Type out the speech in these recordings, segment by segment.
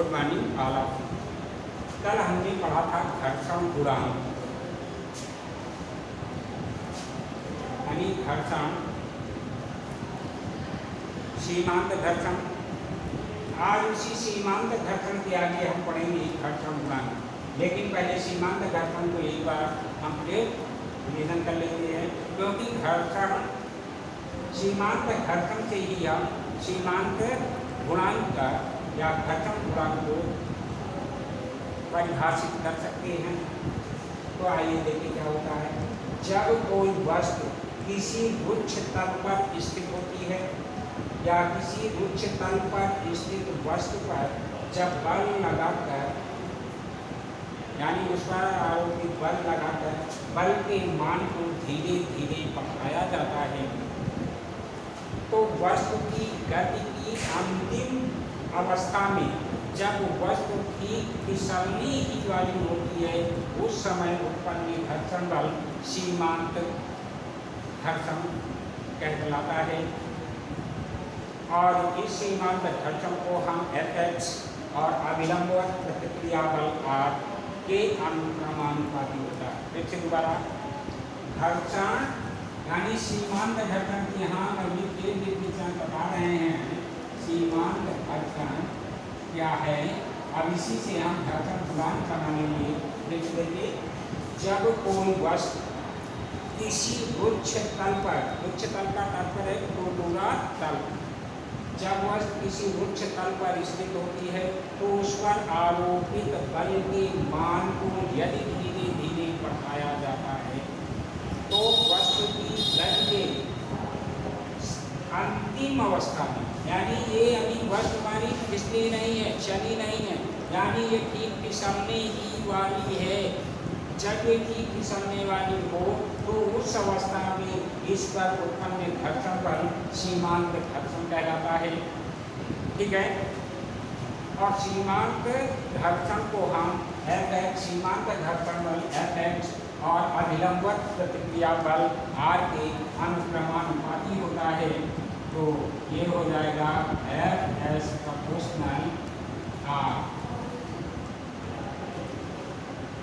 Good morning all of. कल हमने पढ़ा था घर्षण गुणांक, यानी घर्षण, सीमांत घर्षण। आज उसी सीमांत घर्षण के आगे हम पढ़ेंगे घर्षण गुणांक। लेकिन पहले सीमांत घर्षण को एक बार हम रिवीजन कर लेते हैं, क्योंकि घर्षण, सीमांत घर्षण से ही हम सीमांत गुणांक का या घर्षण गुणांक को परिभाषित कर सकते हैं। तो आइए देखें क्या होता है। जब कोई वस्तु किसी रुक्ष तल पर स्थित होती है या किसी रुक्ष तल पर स्थित वस्तु पर जब बल लगाकर, यानी उस पर आरोपित बल लगाकर बल के मान को धीरे धीरे बढ़ाया जाता है, तो वस्तु की गति की अंतिम अवस्था में जब वस्तु की फिसलने ही वाली होती है, उस समय उत्पन्न घर्षण बल सीमांत घर्षण कहलाता है। और इस सीमांत घर्षण को हम Fx और अभिलंबवत प्रतिक्रिया बल R के अनुक्रमानुपाती होता है। फिर से दोबारा, घर्षण यानी सीमांत घर्षण की यहाँ निर्देशांक बता रहे हैं। सीमांत घर्षण क्या है, अब इसी से हम घर्षण गुणांक बनाने के लिए देख लेंगे। जब कोई वस्तु किसी रुक्ष तल पर, रुक्ष तल का तात्पर्य है तो पूरा तल, जब वस्तु किसी रुक्ष तल पर स्थित होती है तो उस पर आरोपित बल के मान को यदि धीरे धीरे बढ़ाया जाता है, तो वस्तु की गति के अंतिम अवस्था में, यानी ये अभी वस्तु हमारी फिसली नहीं है, चली नहीं है, यानी ये ठीक फिसलने ही वाली है। जब ये ठीक फिसलने वाली हो तो उस अवस्था में इस पर उत्पन्न घर्षण बल सीमांत घर्षण कहलाता है। ठीक है। और सीमांत घर्षण को हम Fx, सीमांत घर्षण बल Fx और अभिलंबवत प्रतिक्रिया बल R के अनुक्रमानुपाती होता है। तो ये हो जाएगा Fs प्रोपोर्शनल R।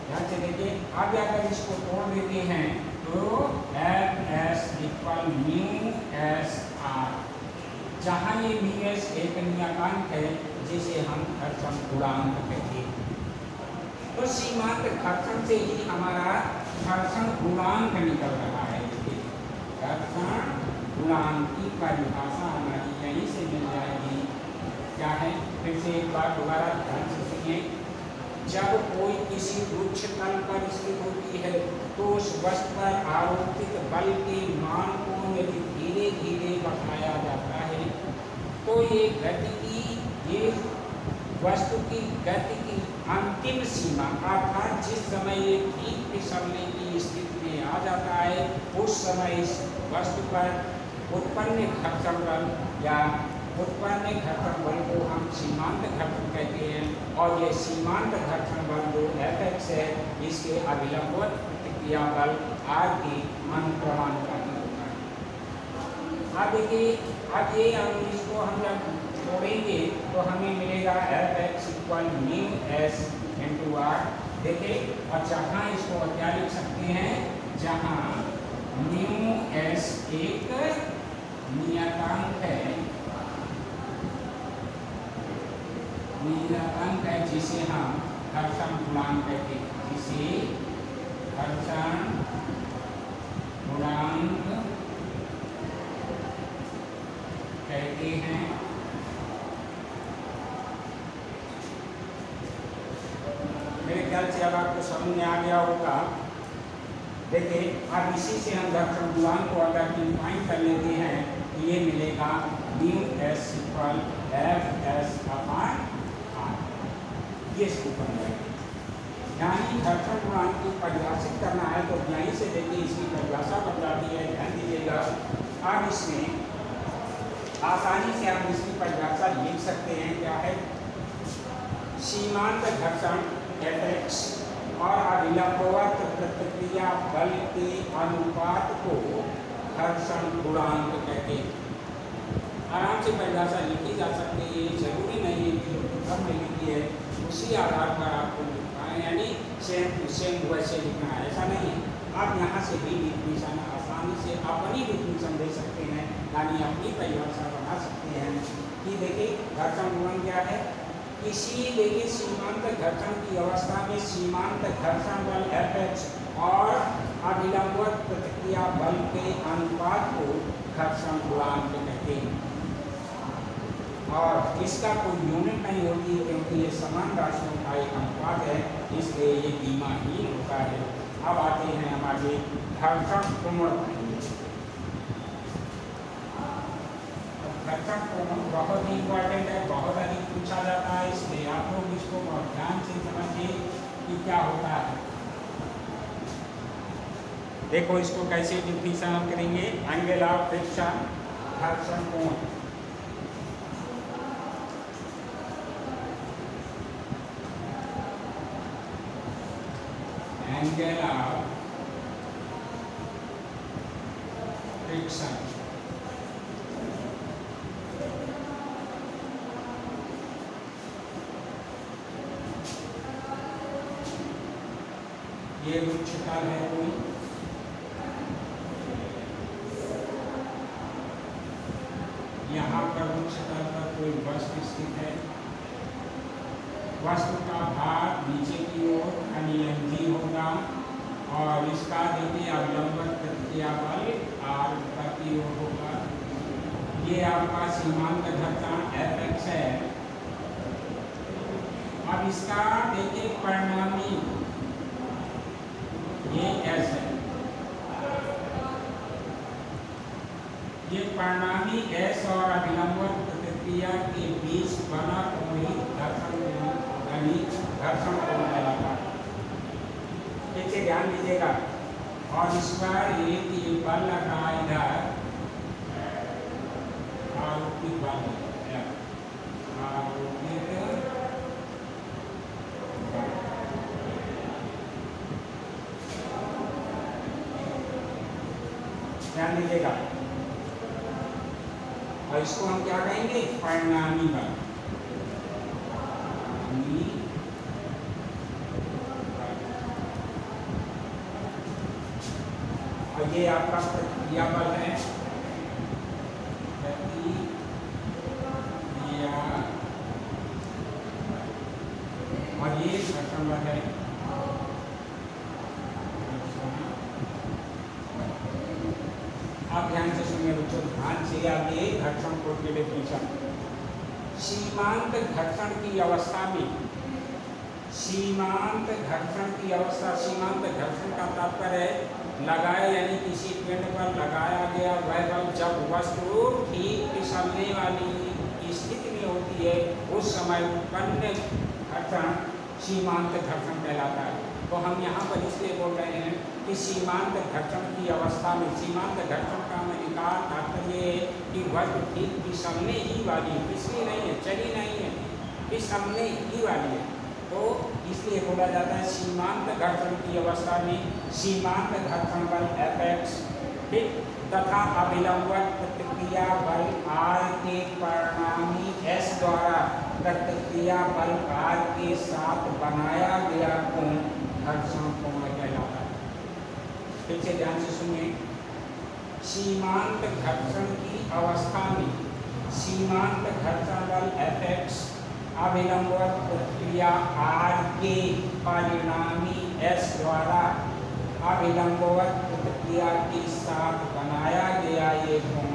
ध्यान से देखिए, अब अगर इसको तोड़ देते हैं तो Fs equal mu s are, जहाँ ये म्यू एस एक नियतांक है जिसे हम घर्षण गुणांक कहते हैं। तो सीमांत घर्षण से ही हमारा घर्षण गुणांक निकल रहा है। घर्षण गुणांक की परिभाषा हमारी यहीं से मिल जाएगी। क्या है, फिर से एक बार दोबारा ध्यान से सुनिए। जब कोई किसी रुक्ष तल पर स्थित होती है तो उस वस्तु पर आरोपित बल के मान को यदि धीरे धीरे बढ़ाया जाता है, तो ये गति की, ये वस्तु की गति की अंतिम सीमा, अर्थात जिस समय ये ठीक फिसलने की स्थिति में आ जाता है, उस समय इस वस्तु पर उत्पन्न घर्षण बल या उत्पन्न घर्षण बल को हम सीमांत घर्षण कहते हैं। और ये सीमांत घर्षण बल जो Fx है, इसके अभिलंबवत प्रतिक्रिया बल R के अनुक्रमानुपाती होता है। अब देखिए, अब ये हम इसको हम जब छोड़ेंगे तो हमें मिलेगा Fx equal mu s into r. देखिए, और जहाँ इसको क्या लिख सकते हैं, जहाँ म्यू एस एक नियतांक है, नियतांक है जिसे हम घर्षण गुणांक कहते हैं, जिसे घर्षण गुणांक कहते हैं। मेरे ख्याल से अब आपको समझ में आ गया होगा। देखिए, अब इसी से हम घर्षण गुणांक को अगर डिफाइन कर लेते हैं, ये मिलेगा mu s equal f s upon r. ये इसको बन जाएगा। यानी घर्षण गुणांक को परिभाषित करना है तो यहीं से देखिए इसकी परिभाषा बन जाती है। ध्यान दीजिएगा। अब इसमें आसानी से हम इसकी परिभाषा लिख सकते हैं। क्या है, सीमांत घर्षण Fx और अभिलंबवत प्रतिक्रिया बल के अनुपात को घर्षण गुणांक कहते हैं। आराम से परिभाषा लिखी जा सकती है। ये जरूरी नहीं है कि जो पुस्तक में लिखी है उसी आधार पर आपको लिखना है, यानी सेम टू सेम वैसे लिखना है, ऐसा नहीं है। आप यहाँ से भी डिफिनीशन आसानी से अपनी डिफिनीशन दे सकते हैं, यानी अपनी परिभाषा बना सकते हैं कि देखिए घर्षण गुणन क्या है। किसी देखिए सीमांत घर्षण की अवस्था में सीमांत घर्षण बल Fx और अभिलंबवत प्रतिक्रिया बल के अनुपात को घर्षण गुणांक कहते हैं। और इसका कोई यूनिट नहीं होती क्योंकि ये समान राशियों का एक अनुपात है, इसलिए ये बीमाहीन होता है। अब आते हैं हमारे घर्षण कोण। घर्षण कोण बहुत ही इंपॉर्टेंट है, बहुत अधिक पूछा जाता है, इसलिए आप लोग इसको बहुत ध्यान से समझिए कि क्या होता है। देखो इसको कैसे डिफिनीशन करेंगे। एंगल ऑफ फ्रिक्शन, घर्षण कोण। एंगल ऑफ फ्रिक्शन, ये उच्चतल है कोई, यहाँ पर उच्चतल पर कोई वस्तु स्थित है, वस्तु का भार नीचे की ओर यानी mg होगा और इसका देखिए अवलंबन प्रतिक्रिया बल r ऊपर की ओर होगा। ये आपका सीमांत घर्षण Fx है। अब इसका देखिए परिणामी ये S है, ये परिणामी S और अभिलंबन प्रतिक्रिया के बीच बना कोई घर्षण यानी घर्षण कोण कहलाता है। ठीक से ध्यान दीजिएगा। और इस पर ये बल लगा इधर आरोपित बल ध्यान दीजिएगा। और इसको हम क्या कहेंगे, परिणामी बल। और ये आपका प्रतिक्रिया बल है, और ये घर्षण बल है। आप ध्यान से सुनिए बच्चों, ध्यान से आगे घर्षण कोण के डेफिनेशन। सीमांत घर्षण की अवस्था में, सीमांत घर्षण की अवस्था, सीमांत घर्षण का तात्पर्य है लगाए यानी किसी पिंड पर लगाया गया वह बल जब वस्तु ठीक फिसलने वाली स्थिति में होती है उस समय उत्पन्न घर्षण सीमांत घर्षण कहलाता है। तो हम यहाँ पर इसलिए बोल रहे हैं कि सीमांत घर्षण की अवस्था में, सीमांत घर्षण का तात्पर्य ये है कि वस्तु ठीक फिसलने ही वाली है, फिसली नहीं है, चली नहीं है, फिसलने ही वाली है। तो इसलिए बोला जाता है सीमांत घर्षण की अवस्था में सीमांत घर्षण बल Fx ठीक तथा अभिलंबन प्रतिक्रिया बल R के परिणामी S द्वारा प्रतिक्रिया बल R के साथ बनाया गया कोण घर्षण कोण कहलाता है। ठीक से ध्यान से सुनिए। सीमांत घर्षण की अवस्था में सीमांत घर्षण बल Fx अभिलंबवत प्रतिक्रिया R के परिणामी S द्वारा अभिलंबवत प्रतिक्रिया के साथ बनाया गया ये कोण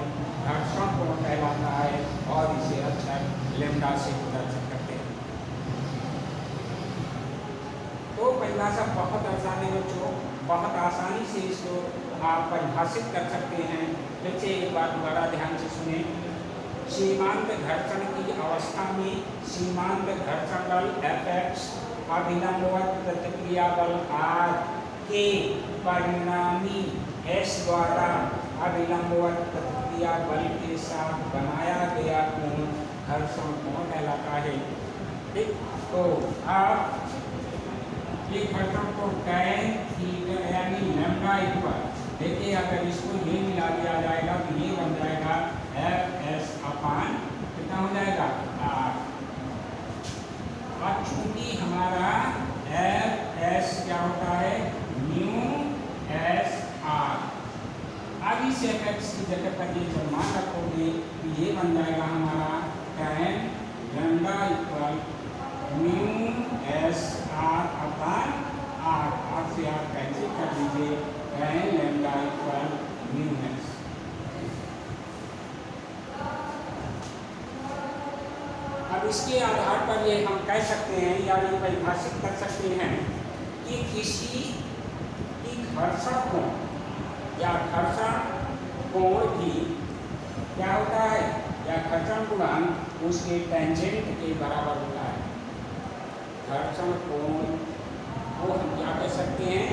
घर्षण कोण कहलाता है और इसे अक्षर लैम्डा से प्रदर्शित करते हैं। तो परिभाषा बहुत आसान है बच्चों, बहुत आसानी से इसको आप परिभाषित कर सकते हैं। जैसे एक बात दोबारा ध्यान से सुने। सीमांत घर्षण की अवस्था में सीमांत घर्षण बल Fx अभिलंबवत प्रतिक्रिया बल R के परिणामी S द्वारा अभिलंबवत प्रतिक्रिया बल के साथ बनाया गया कोण घर्षण कोण कहलाता है। ठीक, तो आप ये घर्षण को tan थीटा यानी लैम्डा इक्वल, देखिए अगर इसको ये मिला दिया जाएगा तो ये बन जाएगा Fs अपान इस एफ एक्स की जगह पर ये जब मान रखोगे तो ये बन जाएगा हमारा tan lambda equal mu s r upon r. R से आर कैंसिल कर दीजिए, tan lambda equal mu s. अब इसके आधार पर ये हम कह सकते हैं या ये परिभाषित कर सकते हैं कि किसी की घर्षण कोण या घर्षण कोण भी क्या होता है, या घर्षण गुणांक उसके टेंजेंट के बराबर होता है। घर्षण कोण को हम क्या कह सकते हैं,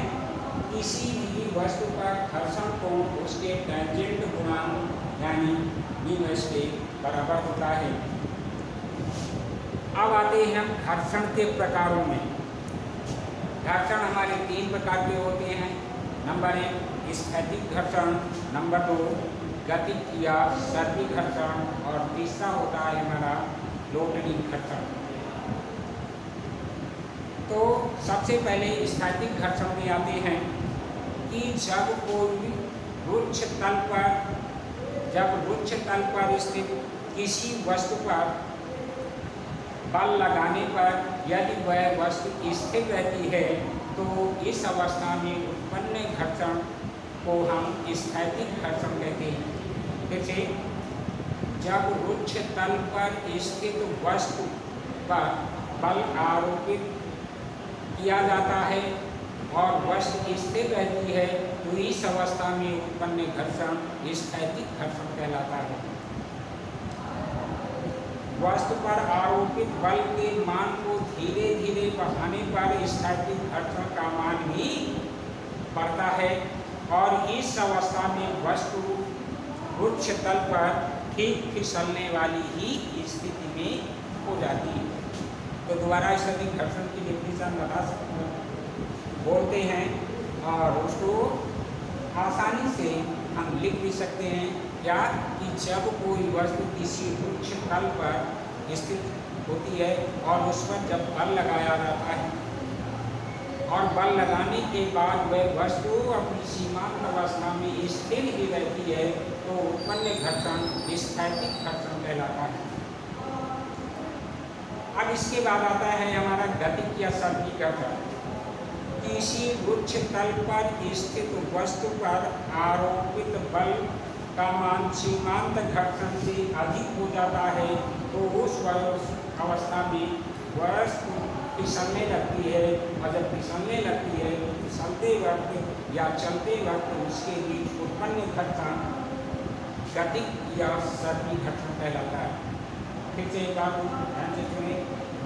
किसी भी वस्तु का घर्षण कोण उसके टेंजेंट गुणांक यानी म्यू एस के बराबर होता है। अब आते हैं हम घर्षण के प्रकारों में। घर्षण हमारे 3 प्रकार के होते हैं। नंबर 1 स्थैतिक घर्षण, नंबर 2 गतिज या सर्पी घर्षण, और तीसरा होता है हमारा लोटनिक घर्षण। तो सबसे पहले स्थैतिक घर्षण में आते हैं कि जब कोई रुक्ष तल पर स्थित किसी वस्तु पर बल लगाने पर यदि वह वस्तु स्थिर रहती है तो इस अवस्था में उत्पन्न घर्षण को हम स्थैतिक घर्षण कहते हैं। फिर से, जब रुक्ष तल पर स्थित वस्तु पर बल आरोपित किया जाता है और वस्तु स्थिर रहती है तो इस अवस्था में उत्पन्न घर्षण स्थैतिक घर्षण कहलाता है। वस्तु पर आरोपित बल के मान को धीरे धीरे बढ़ाने पर स्थैतिक घर्षण का मान भी बढ़ता है और इस अवस्था में वस्तु रुक्ष तल पर ठीक फिसलने वाली ही स्थिति में हो जाती है। तो दोबारा स्थैतिक घर्षण की डेफिनेशन बता सकते बोलते हैं और उसको आसानी से हम लिख भी सकते हैं क्या कि जब कोई वस्तु किसी रुक्ष तल पर स्थित होती है और उस पर जब बल लगाया जाता है और बल लगाने के बाद वह वस्तु अपनी सीमांत अवस्था में स्थिर ही रहती है तो उत्पन्न घर्षण स्थैतिक घर्षण कहलाता है। अब इसके बाद आता है हमारा गतिज या सर्पी घर्षण। किसी रुक्ष तल पर स्थित वस्तु पर आरोपित बल का मान सीमांत घर्षण से अधिक हो जाता है तो उस अवस्था में वस्तु फिसलने लगती है और जब फिसलने लगती है तो फिसलते वक्त या चलते वक्त उसके बीच उत्पन्न घर्षण गतिज या सर्पी घर्षण कहलाता है। फिर से एक बात ध्यान से सुने,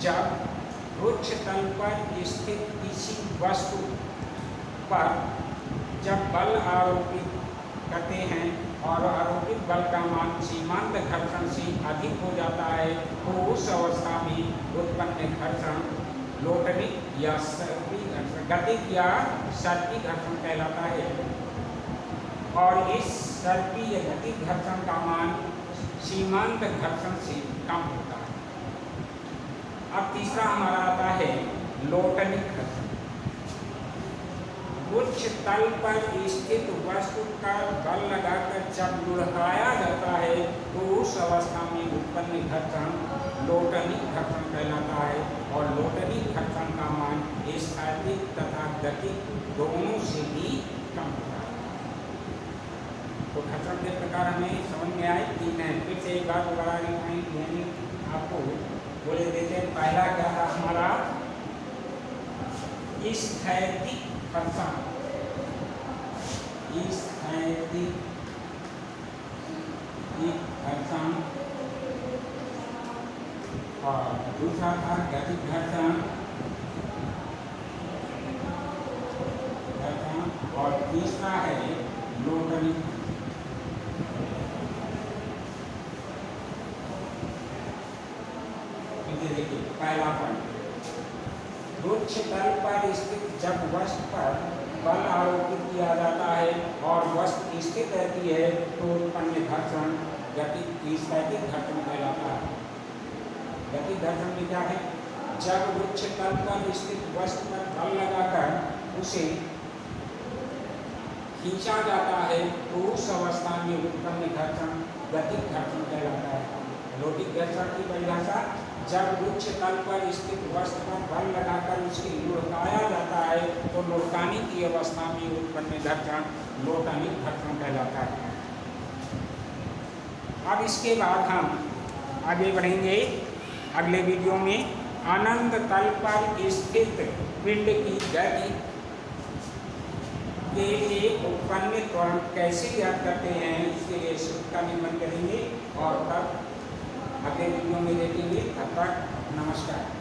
जब रुक्ष तल पर स्थित किसी वस्तु पर जब बल आरोपित करते हैं और आरोपित बल का मान सीमांत घर्षण से अधिक हो जाता है तो उस अवस्था में उत्पन्न घर्षण लोटनिक या सर्पी घर्षण गतिज या सर्पी घर्षण कहलाता है और इस सर्पी या गतिज घर्षण का मान सीमांत घर्षण से कम होता है। अब तीसरा हमारा आता है लोटनिक घर्षण। रुक्ष तल पर स्थित वस्तु का बल लगाकर जब लुढ़काया जाता है तो उस अवस्था में उत्पन्न घर्षण लोटनिक घर्षण कहलाता है और लोटनिक घर्षण का मान स्थैतिक तथा गतिज दोनों से भी कम होता है। तो घर्षण के प्रकार हमें समझ में आए कि नहीं। फिर से एक बार दोबारा यानी आपको बोले देते हैं। पहला क्या था हमारा स्थैतिक घर्षण, स्थैतिक घर्षण, और दूसरा था गतिज घर्षण, और तीसरा है लोटनिक। देखिए पहला पॉइंट, रुक्ष तल पर स्थित जब वस्तु पर बल आरोपित किया जाता है और वस्तु स्थिर रहती है तो उत्पन्न घर्षण स्थैतिक घर्षण कहलाता है। गतिज घर्षण में क्या है, जब रुक्ष तल पर स्थित वस्तु पर बल लगाकर उसे खींचा जाता है तो उस अवस्था में उत्पन्न घर्षण गतिक घर्षण कहलाता है। रैखिक घर्षण की परिभाषा, जब उच्च तल पर स्थित वस्तु पर बल लगाकर उसकी लुढ़काया जाता है तो लुढ़काने की अवस्था में उत्पन्न घर्षण लोटनिक घर्षण कहलाता है। अब इसके बाद हम आगे बढ़ेंगे अगले वीडियो में। अनंत तल पर स्थित पिंड की गति के लिए उत्पन्न त्वरण कैसे ज्ञात करते हैं, इसके लिए सूत्र का निर्माण करेंगे और तब अगले वीडियो में देखेंगे। तब तक नमस्कार।